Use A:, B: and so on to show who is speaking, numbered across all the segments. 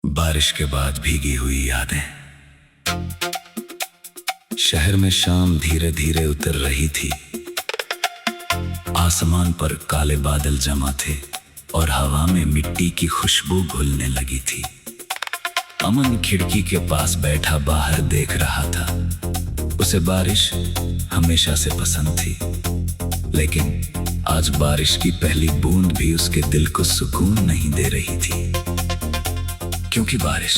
A: बारिश के बाद भीगी हुई यादें। शहर में शाम धीरे धीरे उतर रही थी। आसमान पर काले बादल जमा थे और हवा में मिट्टी की खुशबू घुलने लगी थी। अमन खिड़की के पास बैठा बाहर देख रहा था। उसे बारिश हमेशा से पसंद थी, लेकिन आज बारिश की पहली बूंद भी उसके दिल को सुकून नहीं दे रही थी, क्योंकि बारिश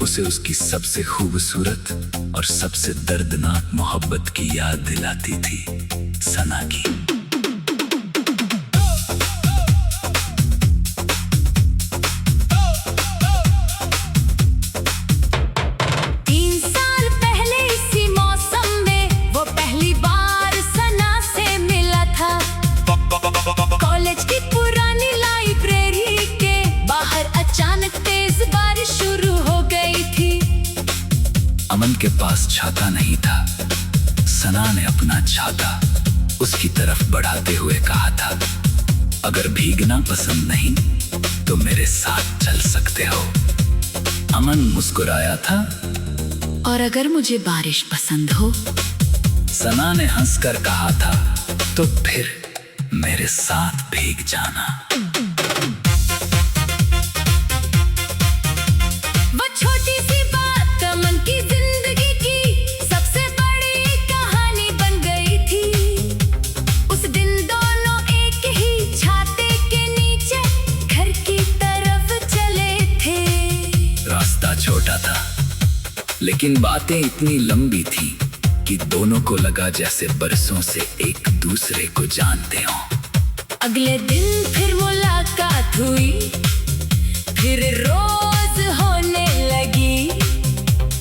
A: उसे उसकी सबसे खूबसूरत और सबसे दर्दनाक मोहब्बत की याद दिलाती थी, सना की।
B: 3 साल पहले इसी मौसम में वो पहली बार सना से मिला था। कॉलेज की पुरानी लाइब्रेरी के बाहर अचानक तेज बारिश शुरू हो गई थी।
A: अमन के पास छाता नहीं था। सना ने अपना छाता उसकी तरफ बढ़ाते हुए कहा था, अगर भीगना पसंद नहीं तो मेरे साथ चल सकते हो। अमन मुस्कुराया था।
B: और अगर मुझे बारिश पसंद हो?
A: सना ने हंसकर कहा था, तो फिर मेरे साथ भीग जाना।
B: वो छोटी सी बात अमन की जिंदगी की सबसे बड़ी कहानी बन गई थी। उस दिन दोनों एक ही छाते के नीचे घर की तरफ चले थे।
A: रास्ता छोटा था, लेकिन बातें इतनी लंबी थी कि दोनों को लगा जैसे बरसों से एक दूसरे को जानते हो।
B: अगले दिन फिर मुलाकात हुई, फिर रोज होने लगी।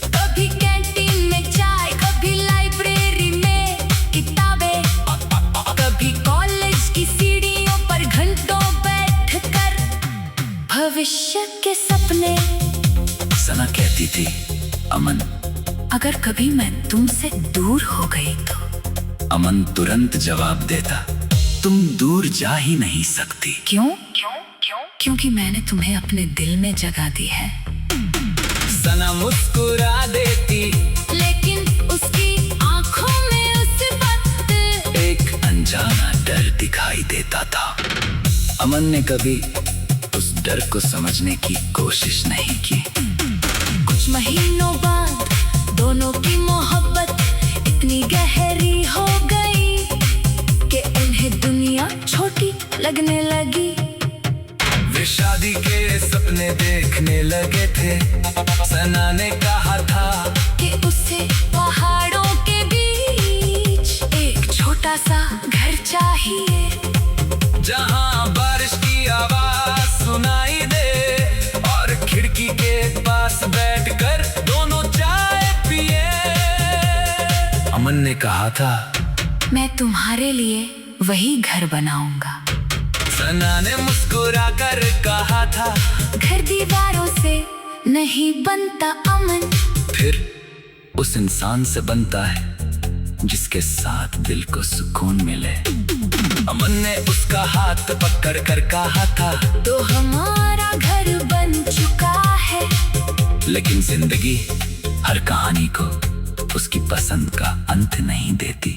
B: कभी कैंटीन में चाय, कभी लाइब्रेरी में किताबें, कभी कॉलेज की सीढ़ियों पर घंटों बैठकर भविष्य के सपने।
A: सना कहती थी, अमन
B: अगर कभी मैं तुमसे दूर हो गई तो?
A: अमन तुरंत जवाब देता, तुम दूर जा ही नहीं सकती।
B: क्यों? क्योंकि मैंने तुम्हें अपने दिल में जगह दी है।
A: सना मुस्कुरा देती,
B: लेकिन उसकी आंखों में उस वक्त
A: एक अनजाना डर दिखाई देता था। अमन ने कभी उस डर को समझने की कोशिश नहीं की।
B: कुछ महीनों बाद दोनों की मोहब्बत इतनी गहरी हो गई कि उन्हें दुनिया छोटी लगने लगी।
A: वे शादी के सपने देखने लगे थे। सना ने कहा था
B: कि उसे पहाड़ों के बीच एक छोटा सा घर चाहिए,
A: जहां बारिश की आवाज सुनाई दे और खिड़की के पास बैठकर दोनों चाय पिए। अमन ने कहा था,
B: मैं तुम्हारे लिए वही घर बनाऊंगा।
A: सना ने मुस्कुरा कर कहा था,
B: घर दीवारों से नहीं बनता अमन,
A: फिर उस इंसान से बनता है जिसके साथ दिल को सुकून मिले। अमन ने उसका हाथ पकड़ कर कहा था,
B: तो हमारा घर बन चुका है।
A: लेकिन जिंदगी हर कहानी को उसकी पसंद का अंत नहीं देती।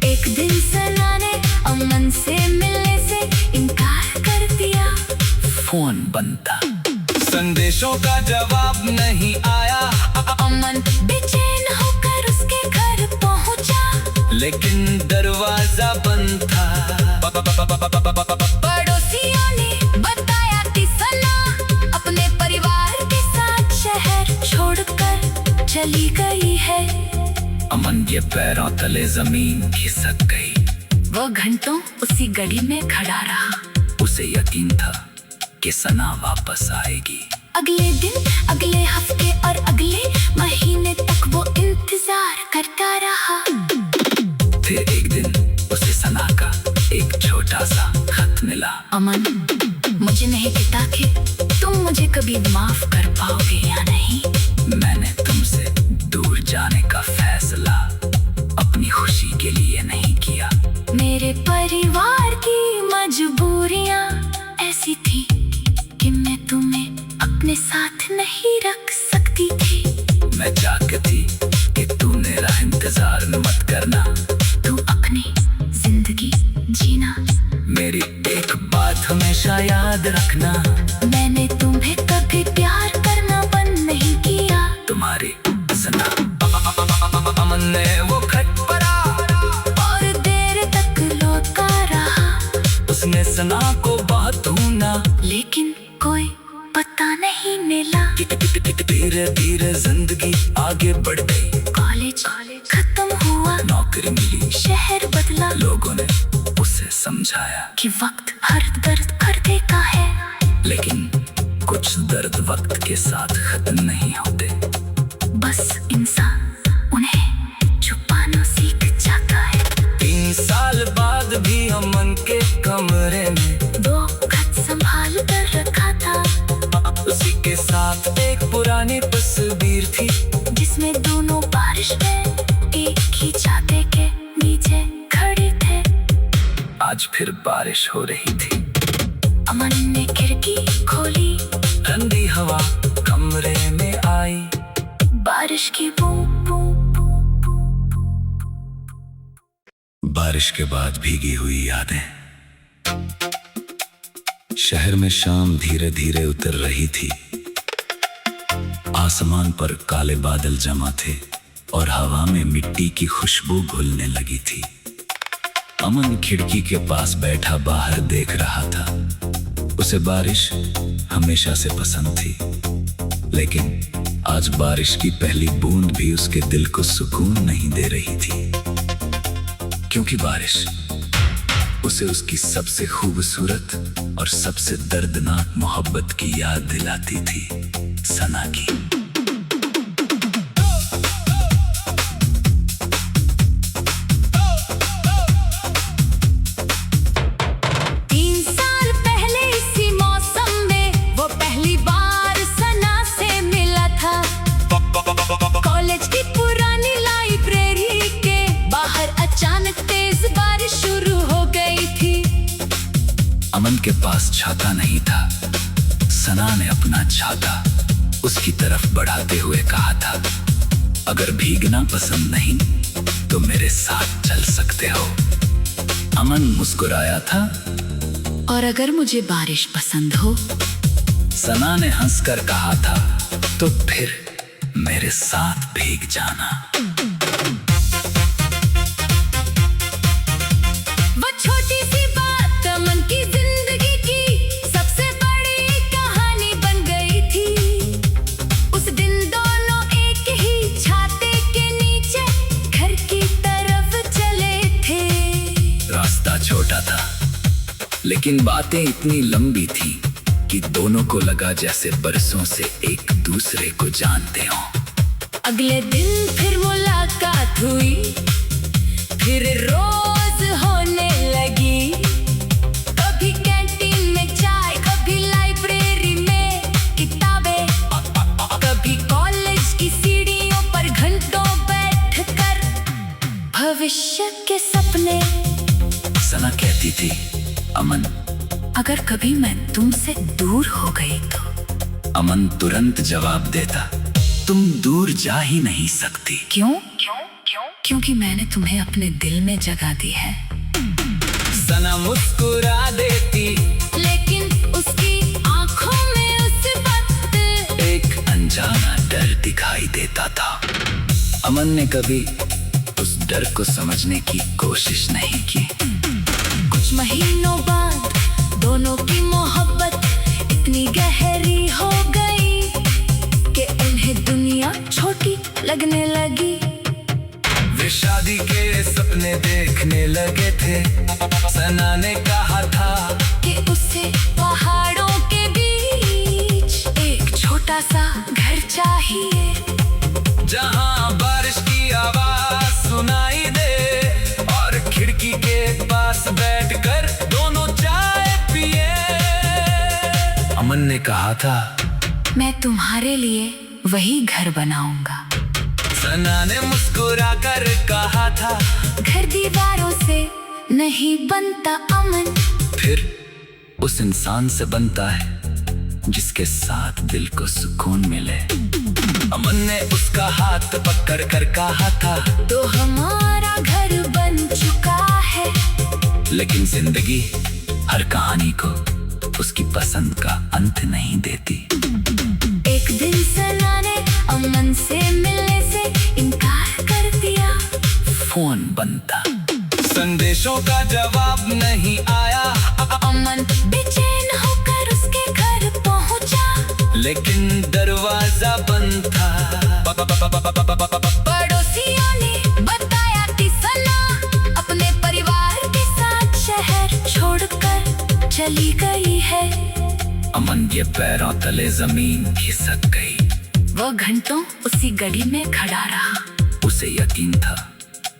B: एक दिन सना ने अमन से मिलने से इनकार कर दिया।
A: फोन बंद था, संदेशों का जवाब नहीं आया।
B: अमन बेचैन होकर उसके घर पहुंचा,
A: लेकिन दरवाजा बंद था।
B: पड़ोसियों ने बताया कि सना अपने परिवार के साथ शहर छोड़कर चली गई है।
A: अमन के पैरों तले जमीन खिसक गई।
B: वो घंटों उसी गली में खड़ा रहा।
A: उसे यकीन था कि सना वापस आएगी।
B: अगले दिन, अगले हफ्ते और अगले महीने तक वो इंतजार करता रहा।
A: फिर एक दिन उसे सना का एक छोटा सा खत मिला।
B: अमन, मुझे नहीं पता कि तुम मुझे कभी माफ कर पाओगे या नहीं।
A: मैंने तुमसे दूर जाने का फैसला अपनी खुशी के लिए नहीं किया।
B: मेरे परिवार की मजबूरियां ऐसी थी कि मैं तुम्हें अपने साथ नहीं रख सकती थी।
A: मैं चाहती कि तू मेरा इंतजार मत करना।
B: तू अपनी जिंदगी जीना,
A: मेरी एक बात हमेशा याद रखना।
B: मैंने तुम्हें कभी प्यार करना बंद नहीं किया।
A: तुम्हारी सना अमन ने वो खत पढ़ा
B: और देर तक लौटता रहा।
A: उसने सना को बहुत ढूंढा,
B: लेकिन कोई पता नहीं मिला।
A: धीरे धीरे जिंदगी आगे बढ़ गई।
B: कॉलेज खत्म हुआ,
A: नौकरी मिली,
B: शहर बदला।
A: लोगों ने उसे समझाया
B: कि वक्त हर दर्द कर देता है।
A: लेकिन कुछ दर्द वक्त के साथ खत्म नहीं होते।
B: बस इंसान उन्हें छुपाना सीख जाता है।
A: 3 साल बाद भी अमन के कमरे में
B: 2 खत संभाल कर रखा था।
A: उसी के साथ एक पुरानी तस्वीर थी,
B: जिसमें दोनों बारिश में एक ही छाते के नीचे खड़े थे।
A: आज फिर बारिश हो रही थी।
B: अमन ने खिड़की खोली,
A: ठंडी हवा कमरे में आई।
B: बारिश की बूंद बूंद बूंद बूंद।
A: बारिश के बाद भीगी हुई यादें। शहर में शाम धीरे धीरे उतर रही थी। आसमान पर काले बादल जमा थे और हवा में मिट्टी की खुशबू घुलने लगी थी। अमन खिड़की के पास बैठा बाहर देख रहा था। उसे बारिश हमेशा से पसंद थी, लेकिन आज बारिश की पहली बूंद भी उसके दिल को सुकून नहीं दे रही थी, क्योंकि बारिश उसे उसकी सबसे खूबसूरत और सबसे दर्दनाक मोहब्बत की याद दिलाती थी, सना की।
B: 3 साल पहले इसी मौसम में वो पहली बार सना से मिला था। कॉलेज की पुरानी लाइब्रेरी के बाहर अचानक तेज बारिश शुरू हो गई थी।
A: अमन के पास छाता नहीं था। सना ने अपना छाता उसकी तरफ बढ़ाते हुए कहा था, अगर भीगना पसंद नहीं तो मेरे साथ चल सकते हो। अमन मुस्कुराया था।
B: और अगर मुझे बारिश पसंद हो?
A: सना ने हंसकर कहा था, तो फिर मेरे साथ भीग जाना।
B: वो छोटी सी बात अमन की जिंदगी की सबसे बड़ी कहानी बन गई थी। उस दिन दोनों एक ही छाते के नीचे घर की तरफ चले थे।
A: रास्ता छोटा था, लेकिन बातें इतनी लंबी थी कि दोनों को लगा जैसे बरसों से एक दूसरे को जानते हो।
B: अगले दिन फिर मुलाकात हुई, फिर रोज होने लगी। कभी कैंटीन में चाय, कभी लाइब्रेरी में किताबें, कभी कॉलेज की सीढ़ियों पर घंटों बैठकर भविष्य के सपने।
A: सना कहती थी, अमन
B: अगर कभी मैं तुमसे दूर हो गई तो?
A: अमन तुरंत जवाब देता, तुम दूर जा ही नहीं सकती।
B: क्यों? क्योंकि मैंने तुम्हें अपने दिल में जगह दी है।
A: सना मुस्कुरा देती,
B: लेकिन उसकी आंखों में उस वक्त
A: एक अनजाना डर दिखाई देता था। अमन ने कभी उस डर को समझने की कोशिश नहीं की।
B: कुछ महीनों बाद दोनों की मोहब्बत इतनी गहरी हो गई कि उन्हें दुनिया छोटी लगने लगी।
A: वे शादी के सपने देखने लगे थे। सना ने कहा था
B: कि उसे पहाड़ों के बीच एक छोटा सा घर चाहिए,
A: जहां बारिश की आवाज सुनाई दे और खिड़की के पास बैठकर दोनों चाय पिए। अमन ने कहा था,
B: मैं तुम्हारे लिए वही घर बनाऊंगा।
A: सना ने मुस्कुरा कर कहा था,
B: घर दीवारों से नहीं बनता अमन,
A: फिर उस इंसान से बनता है जिसके साथ दिल को सुकून मिले। अमन ने उसका हाथ पकड़ कर कहा था,
B: तो हमारा घर बन चुका है।
A: लेकिन जिंदगी हर कहानी को उसकी पसंद का अंत नहीं देती।
B: एक दिन सना ने अमन से मिलने से इनकार कर दिया।
A: फोन बंद था, संदेशों का जवाब नहीं आया।
B: अमन बेचैन होकर उसके घर पहुंचा,
A: लेकिन दरवाजा बंद था।
B: पड़ोसियों ने बताया कि सना अपने परिवार के साथ शहर छोड़कर चली गई है।
A: अमन के पैरों तले जमीन खिसक गई।
B: वो घंटों उसी गली में खड़ा रहा।
A: उसे यकीन था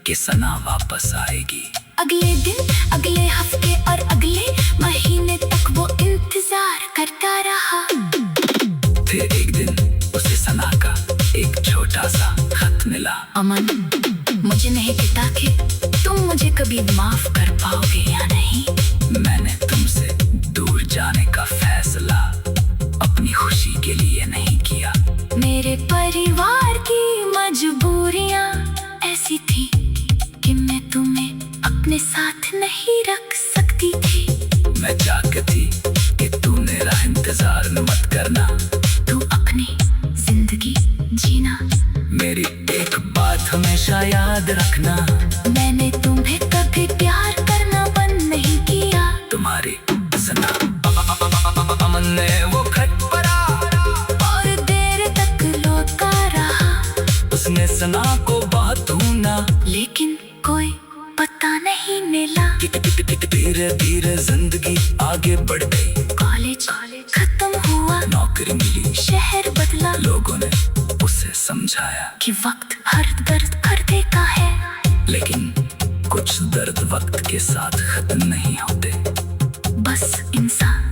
A: कि सना वापस आएगी।
B: अगले दिन, अगले हफ्ते और अगले महीने तक वो इंतजार करता रहा।
A: फिर एक दिन उसे सना का एक छोटा सा खत मिला।
B: अमन, मुझे नहीं पता कि तुम मुझे कभी माफ कर पाओगे या नहीं।
A: मैंने तुमसे दूर जाने का फैसला अपनी खुशी के लिए नहीं किया।
B: मेरे परिवार की मजबूरियां ऐसी थी कि मैं तुम्हें अपने साथ नहीं रख सकती थी।
A: मैं चाहती थी कि तू मेरा इंतजार मत करना।
B: तू अपनी जिंदगी जीना।
A: मेरी एक बात हमेशा याद रखना,
B: मैंने तुम्हें कभी प्यार करना बंद नहीं किया।
A: तुम्हारी सना। अमन ने वो खत पढ़ा
B: और देर तक लौटता रहा।
A: उसने सना को बहुत ढूंढा,
B: लेकिन कोई पता नहीं मिला।
A: धीरे धीरे जिंदगी आगे बढ़ गई।
B: कॉलेज खत्म हुआ,
A: नौकरी मिली,
B: शहर बदला।
A: लोगों ने उसे समझाया
B: कि वक्त हर दर्द कर देता है।
A: लेकिन कुछ दर्द वक्त के साथ खत्म नहीं होते।
B: बस इंसान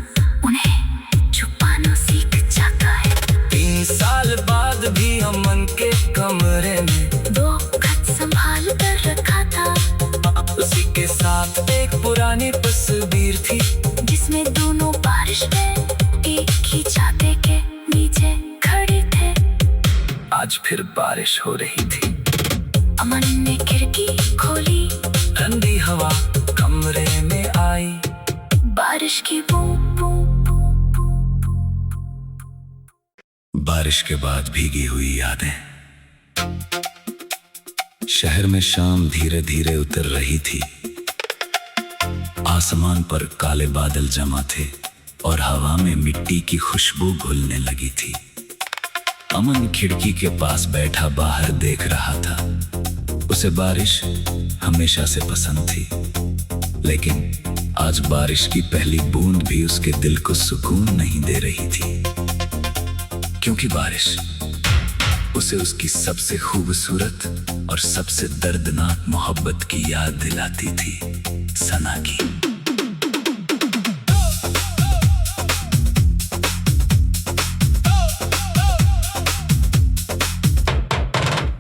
B: उन्हें छुपाना सीख जाता है।
A: 3 साल बाद भी अमन के कमरे में
B: दो खत संभाल कर रखा था।
A: उसी के साथ एक पुरानी तस्वीर थी,
B: जिसमें दोनों बारिश में एक ही छाते के नीचे खड़े थे।
A: आज फिर बारिश हो रही थी।
B: अमन ने खिड़की खोली,
A: ठंडी हवा कमरे में आई।
B: बारिश की बूंद बूंद बूंद बूंद।
A: बारिश के बाद भीगी हुई यादें। शहर में शाम धीरे धीरे उतर रही थी। आसमान पर काले बादल जमा थे और हवा में मिट्टी की खुशबू घुलने लगी थी। अमन खिड़की के पास बैठा बाहर देख रहा था। उसे बारिश हमेशा से पसंद थी, लेकिन आज बारिश की पहली बूंद भी उसके दिल को सुकून नहीं दे रही थी, क्योंकि बारिश उसे उसकी सबसे खूबसूरत और सबसे दर्दनाक मोहब्बत की याद दिलाती थी, सना की।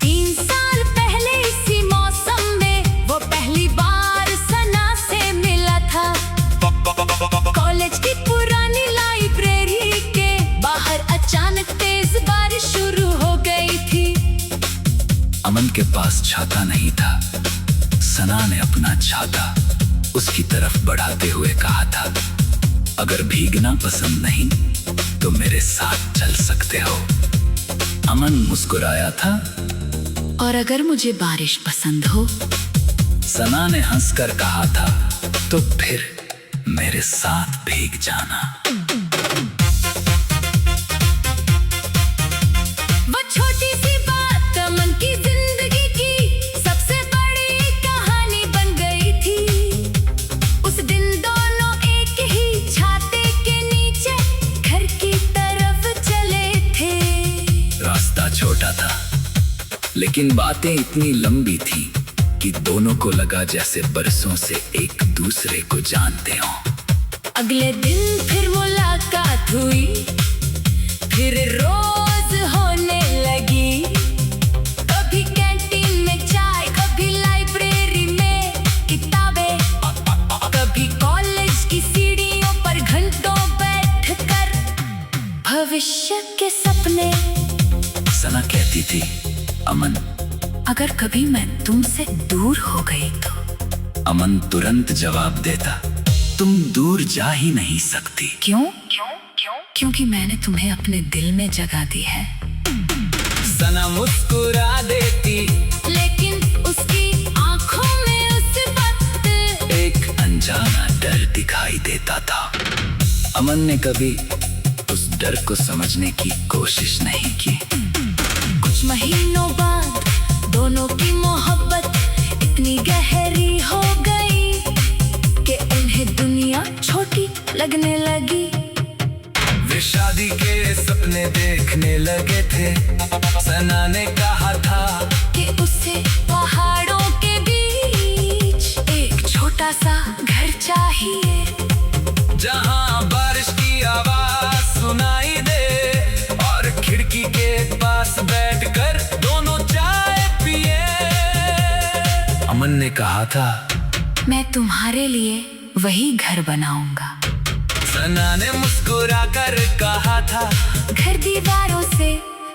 B: 3 साल पहले इसी मौसम में वो पहली बार सना से मिला था। कॉलेज की पुरानी लाइब्रेरी के बाहर अचानक तेज बारिश शुरू हो गई थी।
A: अमन के पास छाता नहीं था। सना ने अपना छाता उसकी तरफ बढ़ाते हुए कहा था, अगर भीगना पसंद नहीं तो मेरे साथ चल सकते हो। अमन मुस्कुराया था।
B: और अगर मुझे बारिश पसंद हो?
A: सना ने हंसकर कहा था, तो फिर मेरे साथ भीग जाना।
B: वो छोटी सी बात अमन की जिंदगी की सबसे बड़ी कहानी बन गई थी। उस दिन दोनों एक ही छाते के नीचे घर की तरफ चले थे।
A: रास्ता छोटा था, लेकिन बातें इतनी लंबी थी कि दोनों को लगा जैसे बरसों से एक दूसरे को जानते हों।
B: अगले दिन फिर मुलाकात हुई, फिर रोज होने लगी। कभी कैंटीन में चाय, कभी लाइब्रेरी में किताबें, कभी कॉलेज की सीढ़ियों पर घंटों बैठकर भविष्य के सपने।
A: सना कहती थी, अमन
B: अगर कभी मैं तुमसे दूर हो गई तो।
A: अमन तुरंत जवाब देता, तुम दूर जा ही नहीं सकती।
B: क्यों? क्योंकि मैंने तुम्हें अपने दिल में जगह दी है।
A: सना मुस्कुरा देती,
B: लेकिन उसकी आंखों में उस वक्त
A: एक अनजाना डर दिखाई देता था। अमन ने कभी उस डर को समझने की कोशिश नहीं की।
B: कुछ महीनों बाद दोनों की मोहब्बत इतनी गहरी हो गई कि उन्हें दुनिया छोटी लगने लगी।
A: वे शादी के सपने देखने लगे थे। सना ने कहा था
B: कि उसे पहाड़ों के बीच एक छोटा सा घर चाहिए,
A: जहां बारिश की आवाज सुनाई दे और खिड़की के पास बैठकर दोनों चाय पिए। अमन ने कहा था,
B: मैं तुम्हारे लिए वही घर बनाऊंगा।
A: सना ने मुस्कुरा कर कहा था,
B: घर दीवारों से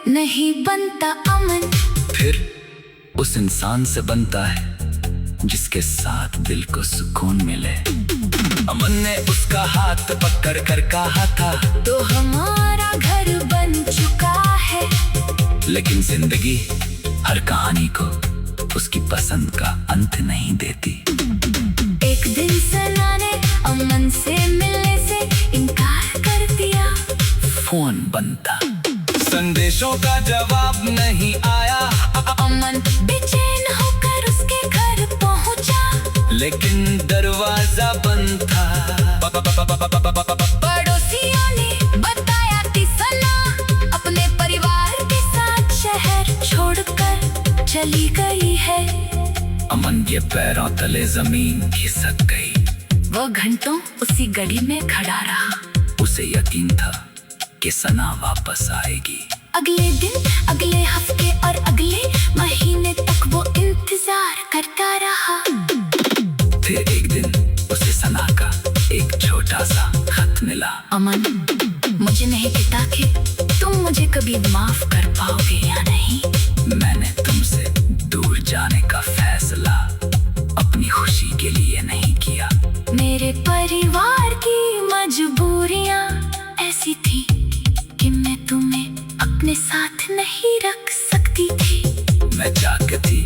B: नहीं बनता अमन,
A: फिर उस इंसान से बनता है जिसके साथ दिल को सुकून मिले। अमन ने उसका हाथ पकड़ कर कहा था,
B: तो हमारा घर बन चुका है।
A: लेकिन जिंदगी हर कहानी को उसकी पसंद का अंत नहीं देती।
B: एक दिन सना ने अमन से मिलने से इनकार कर दिया।
A: फोन बंद था, संदेशों का जवाब नहीं आया।
B: अमन बेचैन होकर उसके घर पहुंचा,
A: लेकिन दरवाजा बंद था।
B: पड़ोसियों ने बताया कि सना अपने परिवार के साथ शहर छोड़कर चली गई है।
A: अमन के पैरों तले जमीन खिसक गई।
B: वो घंटों उसी गली में खड़ा रहा।
A: उसे यकीन था कि सना वापस आएगी।
B: अगले दिन, अगले हफ्ते और अगले महीने तक वो इंतजार करता रहा।
A: फिर एक दिन उसे सना का एक छोटा सा खत मिला।
B: अमन, मुझे नहीं पता कि तुम मुझे कभी माफ कर पाओगे या नहीं।
A: मैंने तुमसे दूर जाने का फैसला अपनी खुशी के लिए नहीं किया।
B: मेरे परिवार की मजबूरियां ऐसी थी कि मैं तुम्हें अपने साथ नहीं रख सकती थी।
A: मैं चाहती थी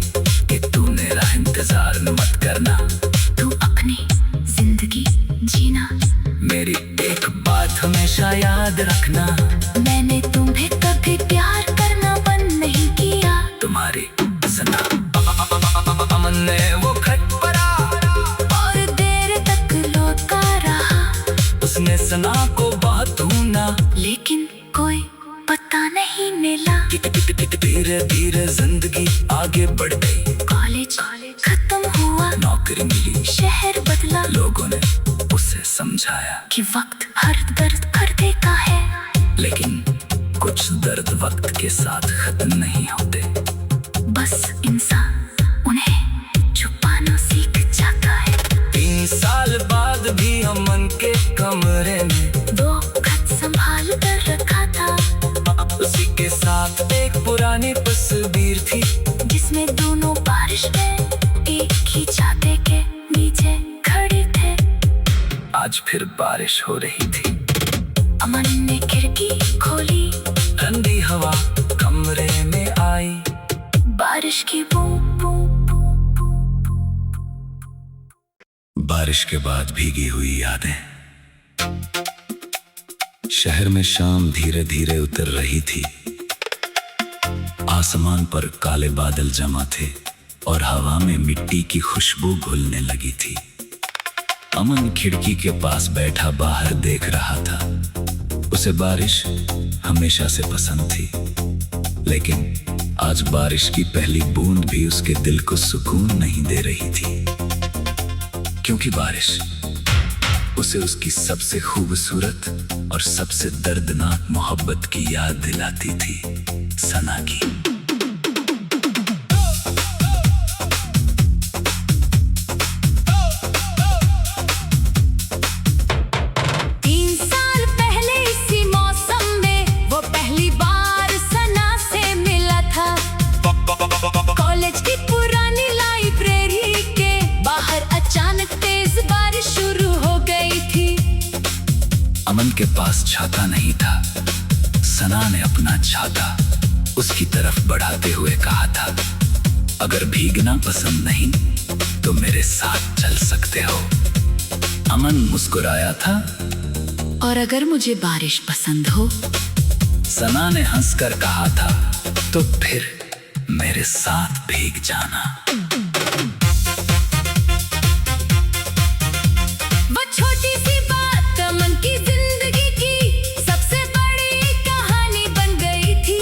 A: कि तू मेरा इंतजार मत करना।
B: तू अपनी जिंदगी जीना।
A: मेरी एक बात हमेशा याद रखना,
B: मैंने तुम्हें कभी प्यार करना बंद नहीं किया।
A: तुम्हारी सना। अमन ने वो खत पढ़ा
B: और देर तक लौटता रहा।
A: उसने सना को बहुत ढूंढा,
B: लेकिन कोई पता नहीं मिला।
A: धीरे धीरे जिंदगी आगे बढ़ गई।
B: कॉलेज खत्म हुआ,
A: नौकरी मिली,
B: शहर बदला।
A: लोगों ने उसे समझाया
B: कि वक्त हर दर्द कर देता है।
A: लेकिन कुछ दर्द वक्त के साथ खत्म नहीं होते।
B: बस इंसान उन्हें छुपाना सीख जाता है।
A: 3 साल बाद भी अमन के कमरे में
B: दो खत संभाल कर रखा था।
A: उसी के साथ एक पुरानी तस्वीर थी,
B: जिसमें दोनों बारिश में एक ही छाते के नीचे खड़े थे।
A: आज फिर बारिश हो रही थी।
B: अमन ने खिड़की खोली,
A: ठंडी हवा कमरे में आई।
B: बारिश की बूंद बूंद बूंद।
A: बारिश के बाद भीगी हुई यादें। शहर में शाम धीरे धीरे उतर रही थी। आसमान पर काले बादल जमा थे और हवा में मिट्टी की खुशबू घुलने लगी थी। अमन खिड़की के पास बैठा बाहर देख रहा था। उसे बारिश हमेशा से पसंद थी, लेकिन आज बारिश की पहली बूंद भी उसके दिल को सुकून नहीं दे रही थी, क्योंकि बारिश उसे उसकी सबसे खूबसूरत और सबसे दर्दनाक मोहब्बत की याद दिलाती थी, सना की।
B: 3 साल पहले इसी मौसम में वो
A: के पास छाता नहीं था। सना ने अपना छाता उसकी तरफ बढ़ाते हुए कहा था, अगर भीगना पसंद नहीं तो मेरे साथ चल सकते हो। अमन मुस्कुराया था,
B: और अगर मुझे बारिश पसंद हो?
A: सना ने हंसकर कहा था, तो फिर मेरे साथ भीग जाना।
B: वो छोटी सी बात अमन की जिंदगी की सबसे बड़ी कहानी बन गई थी।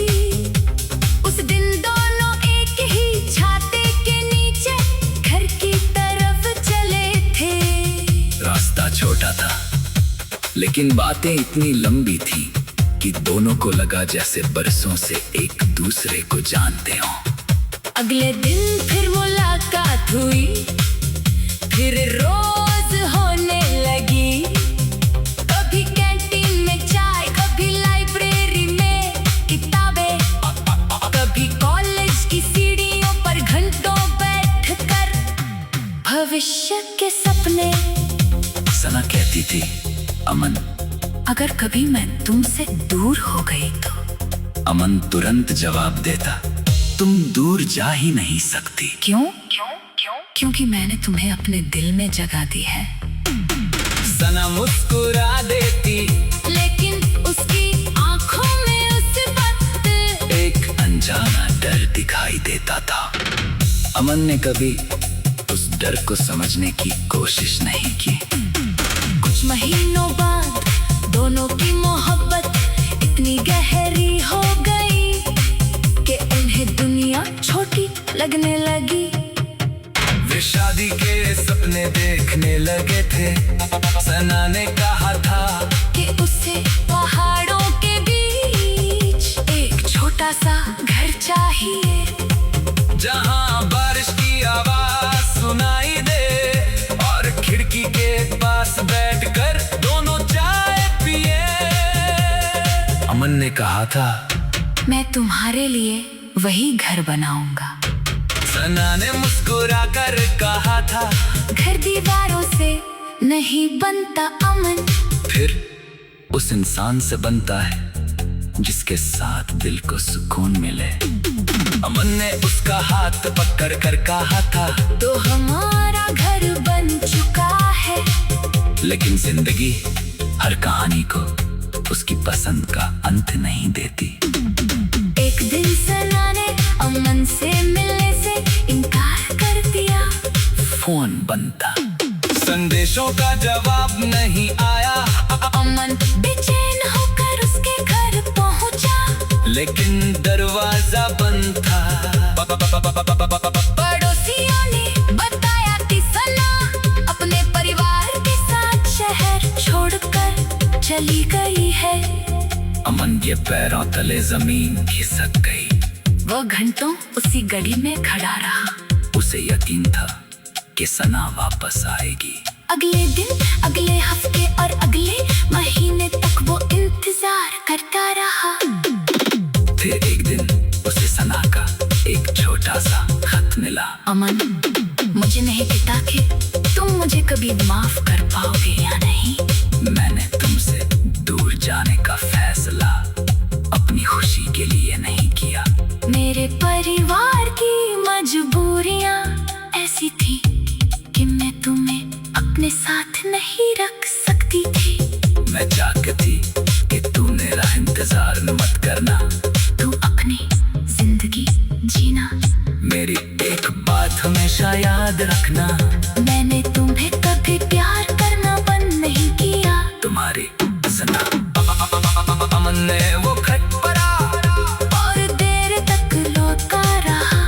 B: उस दिन दोनों एक ही छाते के नीचे घर की तरफ चले थे।
A: रास्ता छोटा था लेकिन बातें इतनी लंबी थी कि दोनों को लगा जैसे बरसों से एक दूसरे को जानते हो।
B: अगले दिन फिर मुलाकात हुई, फिर रोज होने लगी। कभी कैंटीन में चाय, कभी लाइब्रेरी में किताबें, कभी कॉलेज की सीढ़ियों पर घंटों बैठकर भविष्य के सपने।
A: सना कहती थी, अमन
B: अगर कभी मैं तुमसे दूर हो गई तो?
A: अमन तुरंत जवाब देता, तुम दूर जा ही नहीं सकती।
B: क्यों? क्योंकि मैंने तुम्हें अपने दिल में जगह दी है।
A: सना मुस्कुरा देती,
B: लेकिन उसकी आंखों में उस वक्त
A: एक अनजाना डर दिखाई देता था। अमन ने कभी उस डर को समझने की कोशिश नहीं की।
B: कुछ महीनों बाद दोनों की मोहब्बत इतनी गहरी हो गई कि उन्हें दुनिया छोटी लगने लगी।
A: वे शादी के सपने देखने लगे थे। सना ने कहा था
B: कि उसे पहाड़ों के बीच एक छोटा सा घर चाहिए,
A: जहां बारिश की आवाज सुनाई दे और खिड़की के पास बैठकर दोनों चाय पिए। अमन ने कहा था,
B: मैं तुम्हारे लिए वही घर बनाऊंगा।
A: सना ने मुस्कुरा कर कहा था,
B: घर दीवारों से नहीं बनता अमन,
A: फिर उस इंसान से बनता है जिसके साथ दिल को सुकून मिले। अमन ने उसका हाथ पकड़ कर कहा था,
B: तो हमारा घर बन चुका है।
A: लेकिन जिंदगी हर कहानी को उसकी पसंद का अंत नहीं देती।
B: एक दिन सना ने अमन से मिलने से इनकार कर दिया।
A: फोन बंद था, संदेशों का जवाब नहीं आया।
B: अमन बेचैन होकर उसके घर पहुंचा,
A: लेकिन दरवाजा बंद था।
B: पड़ोसियों ने बताया कि सना अपने परिवार के साथ शहर छोड़कर चली गई है।
A: अमन के पैरों तले जमीन खिसक गई।
B: वो घंटों उसी गली में खड़ा रहा।
A: उसे यकीन था कि सना वापस आएगी।
B: अगले दिन, अगले हफ्ते और अगले महीने तक वो इंतजार करता रहा।
A: फिर एक दिन उसे सना का एक छोटा सा खत मिला।
B: अमन, मुझे नहीं पता कि तुम मुझे कभी माफ कर पाओगे या नहीं।
A: मैंने तुमसे दूर जाने का फैसला अपनी खुशी के लिए नहीं किया।
B: मेरे परिवार की मजबूरियां ऐसी थी कि मैं तुम्हें अपने साथ नहीं रख सकती थी।
A: मैं चाहती थी कि तू मेरा इंतजार मत करना।
B: तू अपनी जिंदगी जीना।
A: मेरी एक बात हमेशा याद रखना,
B: मैंने तुम्हें कभी प्यार करना बंद नहीं किया।
A: तुम्हारी सना। अमन ने वो खत पढ़ा
B: और देर तक लौटता रहा।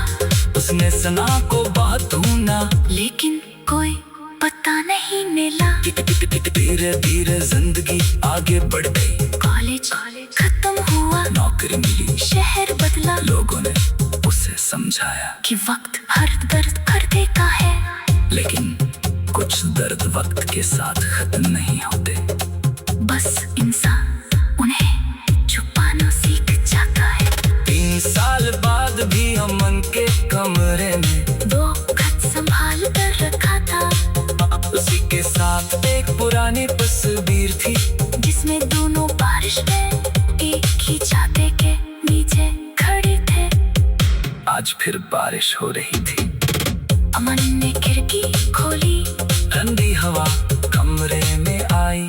A: उसने सना को बहुत ढूंढा,
B: लेकिन कोई पता नहीं मिला।
A: धीरे धीरे जिंदगी आगे बढ़ गई।
B: कॉलेज खत्म हुआ,
A: नौकरी मिली,
B: शहर बदला।
A: लोगों ने उसे समझाया
B: कि वक्त हर दर्द कर देता है।
A: लेकिन कुछ दर्द वक्त के साथ खत्म नहीं होते।
B: बस इंसान उन्हें छुपाना सीख जाता है।
A: 3 साल बाद भी अमन के कमरे में
B: दो खत संभाल कर रखा था।
A: उसी के साथ एक पुरानी तस्वीर थी,
B: जिसमें
A: फिर बारिश हो रही थी।
B: अमन ने खिड़की खोली,
A: ठंडी हवा कमरे में आई।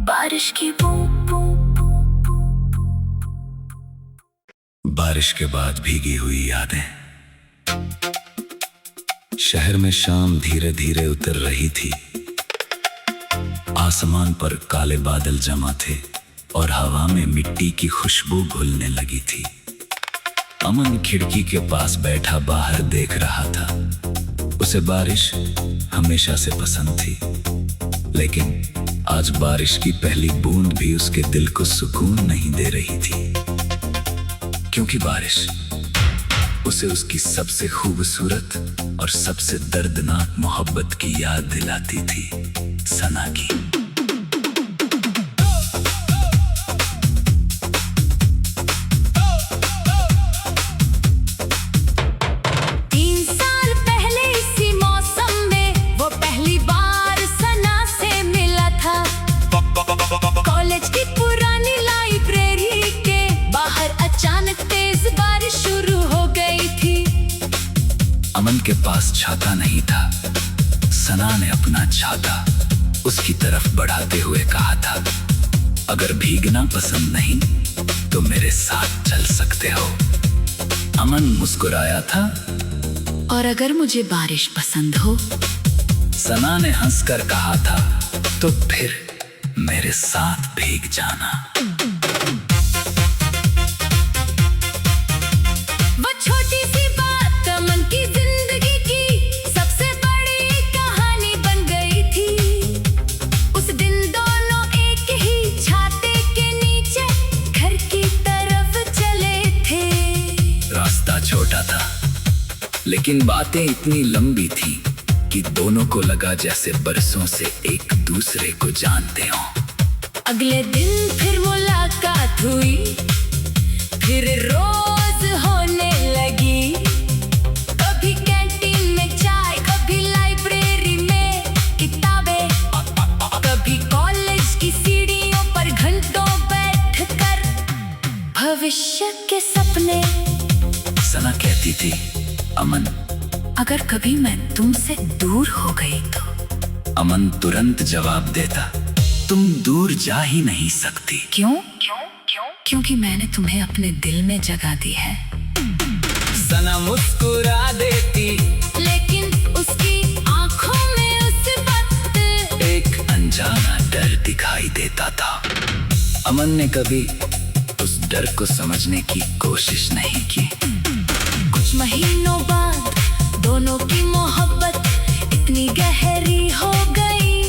B: बारिश की बूंद बूंद बूंद बूंद।
A: बारिश के बाद भीगी हुई यादें। शहर में शाम धीरे धीरे उतर रही थी। आसमान पर काले बादल जमा थे और हवा में मिट्टी की खुशबू घुलने लगी थी। अमन खिड़की के पास बैठा बाहर देख रहा था। उसे बारिश हमेशा से पसंद थी, लेकिन आज बारिश की पहली बूंद भी उसके दिल को सुकून नहीं दे रही थी, क्योंकि बारिश उसे उसकी सबसे खूबसूरत और सबसे दर्दनाक मोहब्बत की याद दिलाती थी, सना की।
B: 3 साल पहले इसी मौसम में वो पहली बार सना से मिला था। कॉलेज की पुरानी लाइब्रेरी के बाहर अचानक तेज बारिश शुरू हो गई थी।
A: अमन के पास छाता नहीं था। सना ने अपना छाता उसकी तरफ बढ़ाते हुए कहा था, अगर भीगना पसंद नहीं तो मेरे साथ चल सकते हो। अमन मुस्कुराया था।
B: और अगर मुझे बारिश पसंद हो?
A: सना ने हंसकर कहा था, तो फिर मेरे साथ भीग जाना।
B: वो छोटी सी बात अमन की जिंदगी की सबसे बड़ी कहानी बन गई थी। उस दिन दोनों एक ही छाते के नीचे घर की तरफ चले थे।
A: रास्ता छोटा था, लेकिन बातें इतनी लंबी थी कि दोनों को लगा जैसे बरसों से एक दूसरे को जानते हों।
B: अगले दिन फिर मुलाकात हुई, फिर रोज होने लगी। कभी कैंटीन में चाय, कभी लाइब्रेरी में किताबें, कभी कॉलेज की सीढ़ियों पर घंटों बैठकर भविष्य के सपने।
A: सना कहती थी, अमन
B: अगर कभी मैं तुमसे दूर हो गई तो?
A: अमन तुरंत जवाब देता, तुम दूर जा ही नहीं सकती।
B: क्यों? क्योंकि मैंने तुम्हें अपने दिल में जगह दी है।
A: सना मुस्कुरा देती,
B: लेकिन उसकी आंखों में उस वक्त
A: एक अनजाना डर दिखाई देता था। अमन ने कभी उस डर को समझने की कोशिश नहीं की।
B: कुछ महीनों बाद दोनों की मोहब्बत इतनी गहरी हो गई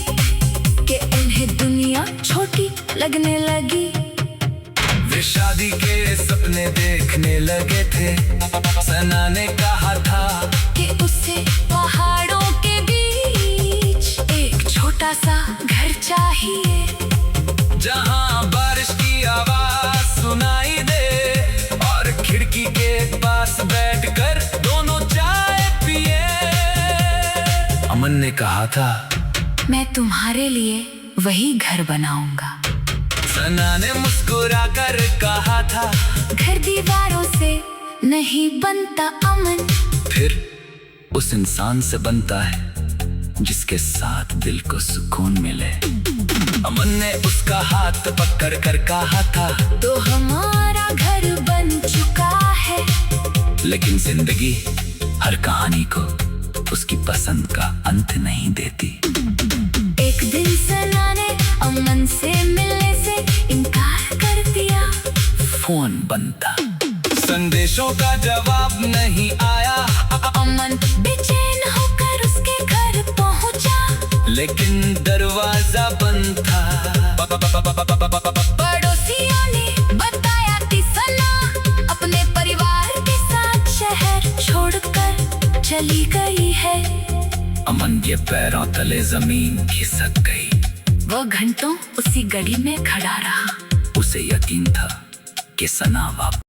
B: कि उन्हें दुनिया छोटी लगने लगी।
A: वे शादी के सपने देखने लगे थे। सना ने कहा था
B: कि उसे पहाड़ों के बीच एक छोटा सा घर चाहिए,
A: जहां बारिश की आवाज सुनाई दे और खिड़की के पास बैठकर दोनों चाय पिए। अमन ने कहा था,
B: मैं तुम्हारे लिए वही घर बनाऊंगा।
A: सना ने मुस्कुरा कर कहा था,
B: घर दीवारों से नहीं बनता अमन,
A: फिर उस इंसान से बनता है जिसके साथ दिल को सुकून मिले। अमन ने उसका हाथ पकड़ कर कहा था,
B: तो हमारा घर बन चुका है।
A: लेकिन जिंदगी हर कहानी को उसकी पसंद का अंत नहीं देती।
B: एक दिन सना ने अमन से मिलने से इनकार कर दिया।
A: फोन बनता, संदेशों का जवाब नहीं आया।
B: अमन बेचैन होकर उसके घर पहुंचा,
A: लेकिन दरवाजा बंद था।
B: पड़ोसियों ने बताया कि सना अपने परिवार के साथ शहर छोड़कर चली गई है।
A: अमन के पैरों तले जमीन खिसक गई।
B: वो घंटों उसी गली में खड़ा रहा।
A: उसे यकीन था कि सना वापस